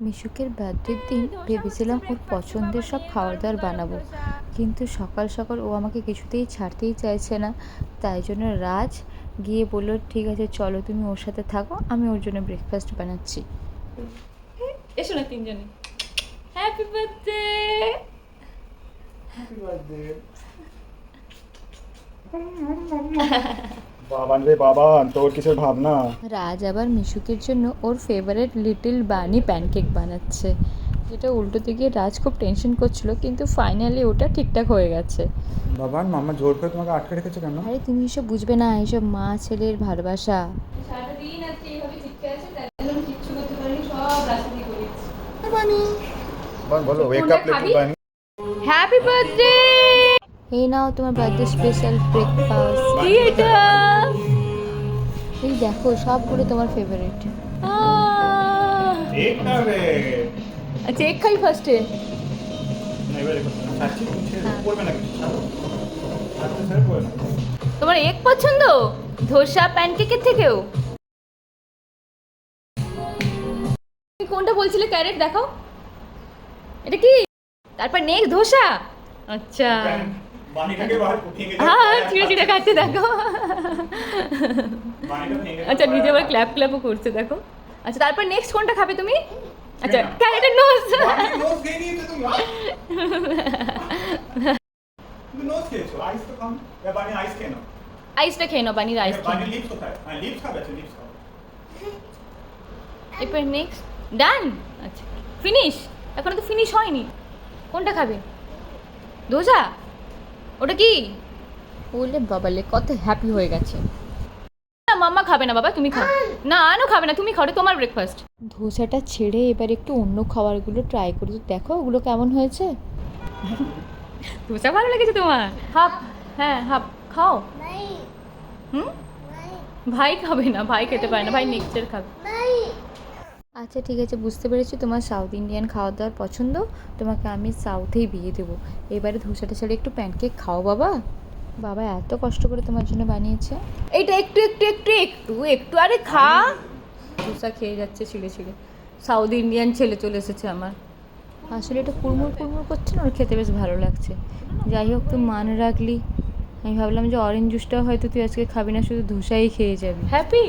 মিশুকের বার্থডের দিন ভেবেছিলাম ওর পছন্দের সব খাবার দাবার বানাবো, কিন্তু সকাল সকাল ও আমাকে কিছুতেই ছাড়তেই চাইছে না। তাই জন্য রাজ গিয়ে বললো, ঠিক আছে চলো তুমি ওর সাথে থাকো, আমি ওর জন্য ব্রেকফাস্ট বানাচ্ছি। এসো না তিনজনে। Happy birthday. Happy birthday Baban রে বাবান, তোর কিসের ভাবনা? রাজ আবার মিশুকের জন্য ওর ফেভারিট লিটল বানি প্যানকেক বানাচ্ছে, যেটা উল্টোতে গিয়ে রাজ খুব টেনশন করছিল, কিন্তু ফাইনালি ওটা ঠিকঠাক হয়ে গেছে। বাবান, মামা জোর করে তোমাকে আটকে রেখেছে কেন? আরে তুমি এসব বুঝবে না, এসব মা ছেলের ভালোবাসা। সারাটা দিন আজকে এইভাবে চিপকে আছে, তাই জন্য আমি কিচ্ছু করতে পারিনি, সব রাস্তা দিয়ে করেছি। বাবান বলো, ওয়েক আপ লিটল বানি। Happy birthday. এই নাও তোমার বার্থডে স্পেশাল ব্রেকফাস্ট। কি এটা? এই দেখো সবগুলো তোমার ফেভারিট। এক না রে, আচ্ছা এক খাই ফার্স্টে। এবারে কথা না, সাচ্চি কিছু পড়বে না, কিছু ছাড়ো, ছাড়তে ছাড়ে পড়বে না। তোমার এক পছন্দ ধোসা প্যানকেকের থেকেও? তুমি কোনটা বলছিলে? ক্যারেট দেখাও, এটা কি? তারপর নেক্সট ধোসা। আচ্ছা বানিটাকে বাহার ভেঙে দাও। হ্যাঁ চিড়ে চিড়ে খাচ্ছে দেখো। বানিটা ভেঙে দাও। আচ্ছা নিজে আবার ক্ল্যাপ ক্ল্যাপও করছে দেখো। আচ্ছা তারপর নেক্সট কোনটা খাবে তুমি? আচ্ছা ক্যারেটের নোজ। বানি নোজ খেয়ে নিয়েছো তুমি। তুমি নোজ খেয়েছো, আইস তো কম। या বানি আইস খেয়ে নাও। আইসটা খেয়ে নাও, বানির আইস বানি খেয়ে। লিপস কোথায়? হ্যাঁ লিপস খাবে, আচ্ছা লিপস খাও। এরপর নেক্সট ডান। আচ্ছা ফিনিশ? এখনো তো ফিনিশ হয়নি। কোনটা খাবে? ধোসা? ওটা কি? বললে বাবালে কত হ্যাপি হয়ে গেছে। না মাম্মা খাবে না, বাবা তুমি খাও। না আনো খাবে না, তুমি খাও, এটা তোমার ব্রেকফাস্ট। ধোসাটা ছেড়ে এবার একটু অন্য খাবারগুলো ট্রাই করে তো দেখো ওগুলো কেমন হয়েছে। ধোসা ভালো লেগেছে তোমার? হাফ, হ্যাঁ হাফ খাও। হুম ভাই খাবে না, ভাই খেতে পারে না, ভাই নেক্সটের খাবে। আচ্ছা ঠিক আছে, বুঝতে পেরেছি তোমার সাউথ ইন্ডিয়ান খাওয়া দাওয়ার পছন্দ, তোমাকে আমি সাউথেই বিয়ে দেবো। এবারে ধোসাটা ছেড়ে একটু প্যানকেক খাও বাবা। বাবা এত কষ্ট করে তোমার জন্য বানিয়েছে। এইটা একটু একটু একটু একটু একটু আরে খা। ধোসা খেয়ে যাচ্ছে ছিঁড়ে ছিঁড়ে। সাউথ ইন্ডিয়ান ছেলে চলে এসেছে আমার। আসলে এটা কুড়মুড় কুড়মুড় করছে না, ওর খেতে বেশ ভালো লাগছে। যাই হোক তুই মান রাখলি। আমি ভাবলাম যে অরেঞ্জ জুসটাও হয়তো তুই আজকে খাবি না, শুধু ধোসাই খেয়ে যাবি। হ্যাপি?